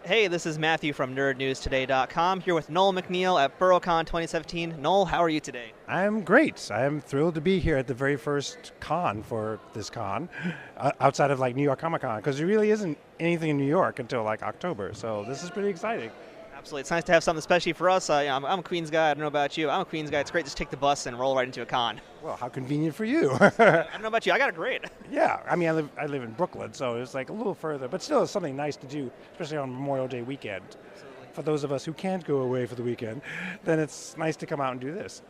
Hey, this is Matthew from NerdNewsToday.com here with Noel Macneal at BurrowCon 2017. Noel, how are you today? I'm great. I'm thrilled to be here at the very first con for this con, outside of like New York Comic Con, because there really isn't anything in New York until like October. So this is pretty exciting. Absolutely. It's nice to have something especially for us. I'm a Queens guy. I don't know about you. I'm a Queens guy. It's great to just take the bus and roll right into a con. Well, how convenient for you. I don't know about you. I got it great. Yeah, I mean, I live in Brooklyn, so it's like a little further, but still it's something nice to do, especially on Memorial Day weekend. Absolutely. For those of us who can't go away for the weekend, then it's nice to come out and do this.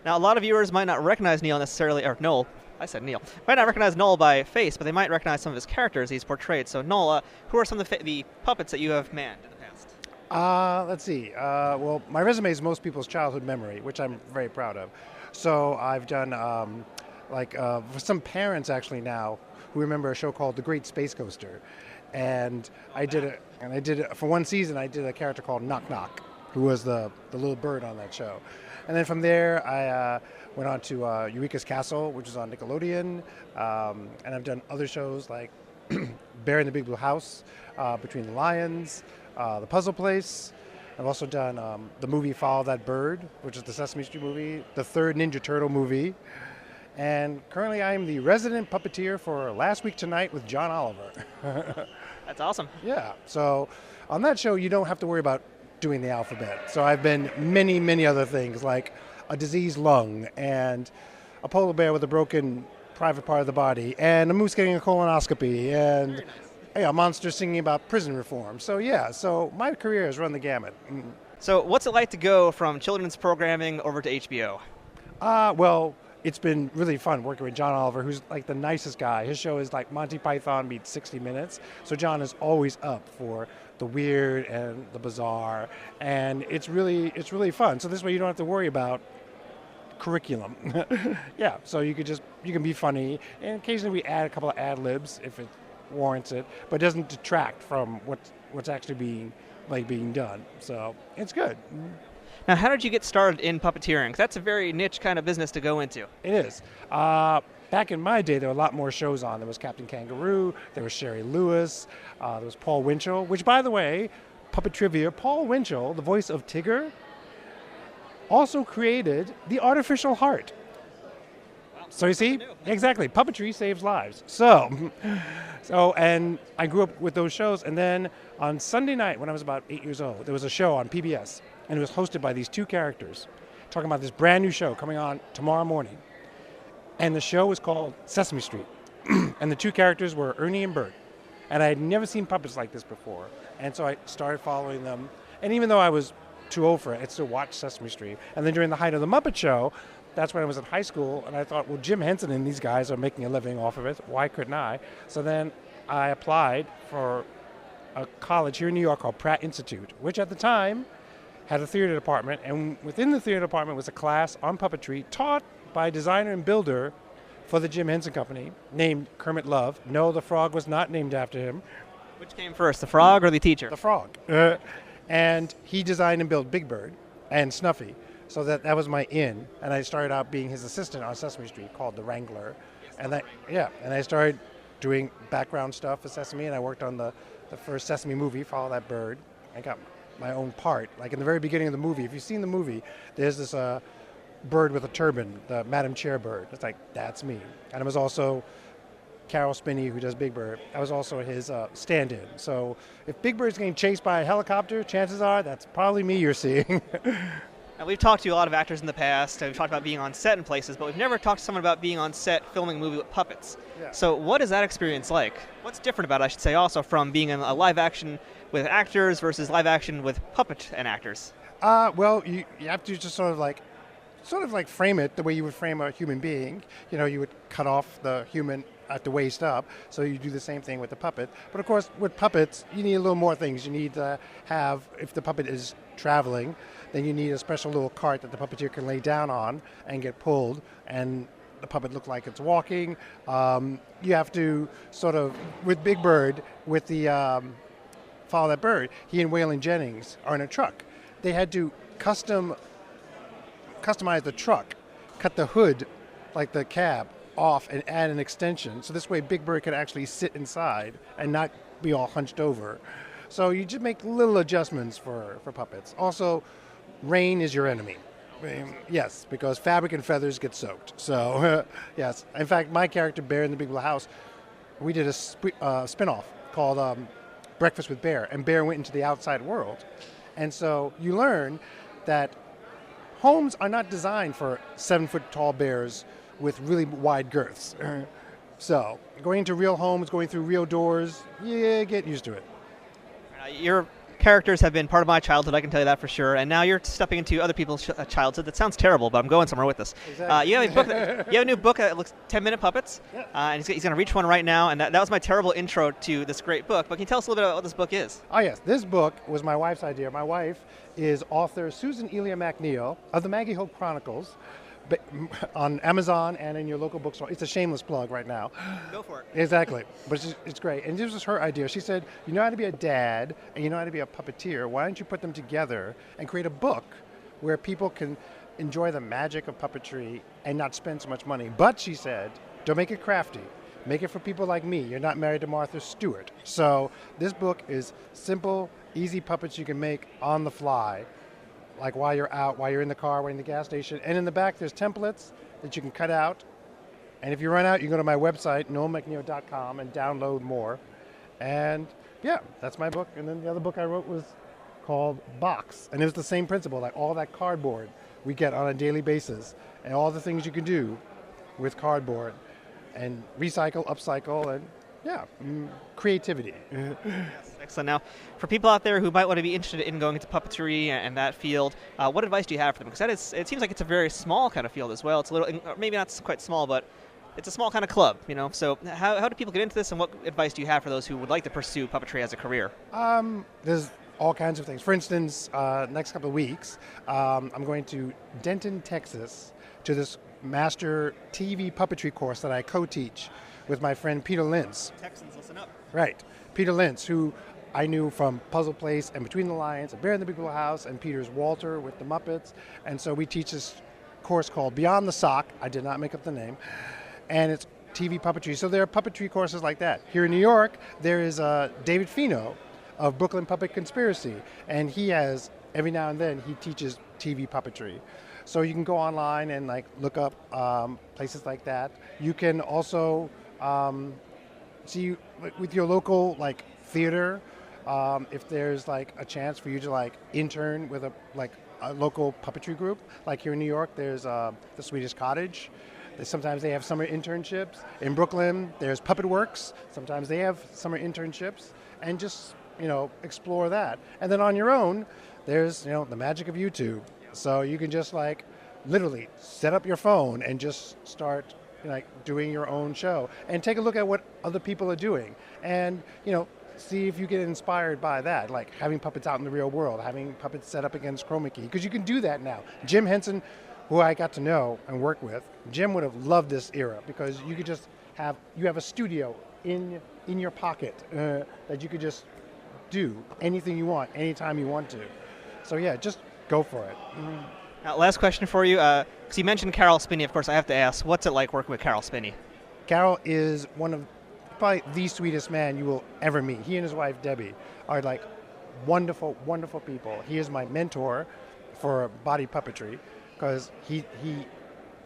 Now, a lot of viewers might not recognize Neil necessarily, or Noel. I said Neil. Might not recognize Noel by face, but they might recognize some of his characters he's portrayed. So, Noel, who are some of the puppets that you have manned in the past? Let's see. Well, my resume is most people's childhood memory, which I'm very proud of. So I've done, for some parents actually now who remember a show called The Great Space Coaster, and I did it for one season. I did a character called Knock Knock, who was the little bird on that show, and then from there I went on to Eureeka's Castle, which is on Nickelodeon, and I've done other shows like Bear in the Big Blue House, Between the Lions. The Puzzle Place. I've also done the movie Follow That Bird, which is the Sesame Street movie, the third Ninja Turtle movie, and currently I am the resident puppeteer for Last Week Tonight with John Oliver. That's awesome. Yeah, so on that show you don't have to worry about doing the alphabet. So I've been many, many other things like a diseased lung and a polar bear with a broken private part of the body and a moose getting a colonoscopy and a monster singing about prison reform. So yeah, so my career has run the gamut. So what's it like to go from children's programming over to HBO? Well, it's been really fun working with John Oliver, who's like the nicest guy. His show is like Monty Python meets 60 Minutes. So John is always up for the weird and the bizarre, and it's really fun. So this way you don't have to worry about curriculum. Yeah, so you can be funny, and occasionally we add a couple of ad libs if it warrants it, but it doesn't detract from what's actually being done. So it's good. Now, how did you get started in puppeteering? 'Cause that's a very niche kind of business to go into. It is. Back in my day, there were a lot more shows on. There was Captain Kangaroo, there was Sherry Lewis, there was Paul Winchell, which, by the way, puppet trivia, Paul Winchell, the voice of Tigger, also created the artificial heart. So you see, exactly, puppetry saves lives. So, and I grew up with those shows, and then on Sunday night when I was about 8 years old, there was a show on PBS, and it was hosted by these two characters, talking about this brand new show coming on tomorrow morning. And the show was called Sesame Street, and the two characters were Ernie and Bert. And I had never seen puppets like this before, and so I started following them. And even though I was too old for it, I still watched Sesame Street. And then during the height of the Muppet Show, that's when I was in high school, and I thought, well, Jim Henson and these guys are making a living off of it. Why couldn't I? So then I applied for a college here in New York called Pratt Institute, which at the time had a theater department, and within the theater department was a class on puppetry taught by a designer and builder for the Jim Henson Company named Kermit Love. No, the frog was not named after him. Which came first, the frog or the teacher? The frog. And he designed and built Big Bird and Snuffy. So that was my in, and I started out being his assistant on Sesame Street called The Wrangler. And I started doing background stuff for Sesame, and I worked on the first Sesame movie, Follow That Bird. I got my own part. Like in the very beginning of the movie, if you've seen the movie, there's this bird with a turban, the Madam Chair bird. It's like, that's me. And I was also Caroll Spinney, who does Big Bird. I was also his stand-in. So if Big Bird's getting chased by a helicopter, chances are that's probably me you're seeing. Now, we've talked to a lot of actors in the past. We've talked about being on set in places, but we've never talked to someone about being on set filming a movie with puppets. Yeah. So what is that experience like? What's different about it, I should say, also from being in a live action with actors versus live action with puppet and actors? Well, you have to just sort of like frame it the way you would frame a human being. You know, you would cut off the human at the waist up, so you do the same thing with the puppet. But of course, with puppets, you need a little more things. You need to have, if the puppet is traveling, then you need a special little cart that the puppeteer can lay down on and get pulled, and the puppet look like it's walking. You have to sort of, with Big Bird, with the Follow That Bird, he and Waylon Jennings are in a truck. They had to customize the truck, cut the hood, like the cab, off and add an extension. So this way Big Bird could actually sit inside and not be all hunched over. So you just make little adjustments for puppets. Also, rain is your enemy. Yes, because fabric and feathers get soaked. So, yes. In fact, my character, Bear in the Big Blue House, we did a spin-off called Breakfast with Bear, and Bear went into the outside world. And so you learn that homes are not designed for 7-foot-tall bears with really wide girths. So going into real homes, going through real doors, yeah, get used to it. Your characters have been part of my childhood, I can tell you that for sure. And now you're stepping into other people's childhood. That sounds terrible, but I'm going somewhere with this. Exactly. You have a new book that looks 10-minute puppets, Yeah. and he's going to reach one right now. And that was my terrible intro to this great book. But can you tell us a little bit about what this book is? Oh, yes. This book was my wife's idea. My wife is author Susan Elia Macneal of the Maggie Hope Chronicles on Amazon and in your local bookstore. It's a shameless plug right now. Go for it. Exactly. But it's great. And this was her idea. She said, you know how to be a dad and you know how to be a puppeteer. Why don't you put them together and create a book where people can enjoy the magic of puppetry and not spend so much money? But she said, don't make it crafty. Make it for people like me. You're not married to Martha Stewart. So this book is simple, easy puppets you can make on the fly, like while you're out, while you're in the car, while you're in the gas station. And in the back, there's templates that you can cut out. And if you run out, you can go to my website, noelmacneal.com, and download more. And yeah, that's my book. And then the other book I wrote was called Box. And it was the same principle, like all that cardboard we get on a daily basis, and all the things you can do with cardboard, and recycle, upcycle, and yeah, creativity. Yes, excellent. Now, for people out there who might want to be interested in going into puppetry and that field, what advice do you have for them? Because it seems like it's a very small kind of field as well. It's a little, maybe not quite small, but it's a small kind of club, you know. So how do people get into this, and what advice do you have for those who would like to pursue puppetry as a career? There's all kinds of things. For instance, next couple of weeks, I'm going to Denton, Texas, to this master TV puppetry course that I co-teach with my friend Peter Lintz. Texans, listen up. Right. Peter Lintz, who I knew from Puzzle Place and Between the Lions, and Bear in the Big Blue House, and Peter's Walter with the Muppets. And so we teach this course called Beyond the Sock. I did not make up the name. And it's TV puppetry. So there are puppetry courses like that. Here in New York, there is David Fino of Brooklyn Puppet Conspiracy. And he has, every now and then, he teaches TV puppetry. So you can go online and like look up places like that. You can also see with your local like theater, if there's like a chance for you to like intern with a local puppetry group. Like here in New York, there's the Swedish Cottage. Sometimes they have summer internships. In Brooklyn, there's Puppet Works. Sometimes they have summer internships, and just explore that. And then on your own, there's the magic of YouTube. So you can just like literally set up your phone and just start doing your own show, and take a look at what other people are doing, and see if you get inspired by that, like having puppets out in the real world, having puppets set up against chroma key, because you can do that now. Jim Henson, who I got to know and work with, Jim would have loved this era, because you could just have a studio in your pocket that you could just do anything you want, anytime you want to. So yeah, just go for it. Now, last question for you, because you mentioned Caroll Spinney. Of course, I have to ask, what's it like working with Caroll Spinney? Caroll is one of probably the sweetest man you will ever meet. He and his wife Debbie are like wonderful, wonderful people. He is my mentor for body puppetry, because he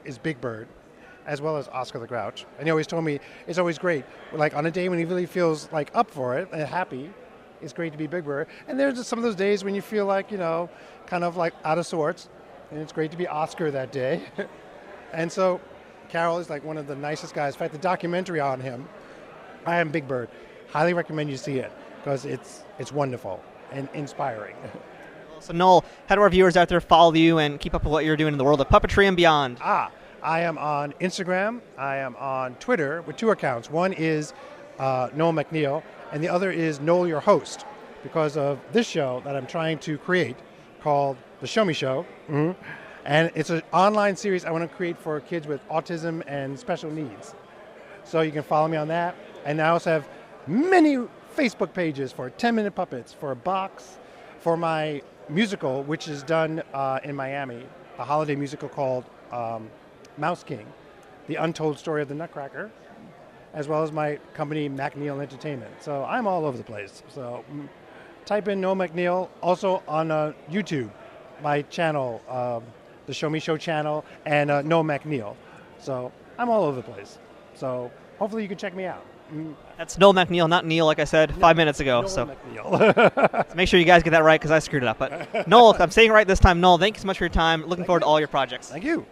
is Big Bird, as well as Oscar the Grouch. And he always told me it's always great, like on a day when he really feels like up for it and happy, it's great to be Big Bird. And there's just some of those days when you feel like, kind of like out of sorts, and it's great to be Oscar that day. And so Caroll is like one of the nicest guys. In fact, the documentary on him, I Am Big Bird, highly recommend you see it, because it's wonderful and inspiring. So Noel, how do our viewers out there follow you and keep up with what you're doing in the world of puppetry and beyond? I am on Instagram. I am on Twitter with 2 accounts. One is Noel Macneal, and the other is Noel Your Host, because of this show that I'm trying to create called The Show Me Show. Mm-hmm. And it's an online series I want to create for kids with autism and special needs. So you can follow me on that. And I also have many Facebook pages for 10-minute puppets, for Box, for my musical, which is done in Miami, a holiday musical called Mouse King, the untold story of the Nutcracker, as well as my company, Macneal Entertainment. So I'm all over the place. So type in Noel Macneal. Also on YouTube, my channel, the Show Me Show channel, and Noel Macneal. So I'm all over the place. So hopefully you can check me out. That's Noel Macneal, not Neil, like I said 5 minutes ago. Noel So Macneal. make sure you guys get that right because I screwed it up. But Noel, I'm saying it right this time. Noel, thank you so much for your time. Looking forward to all your projects. Thank you.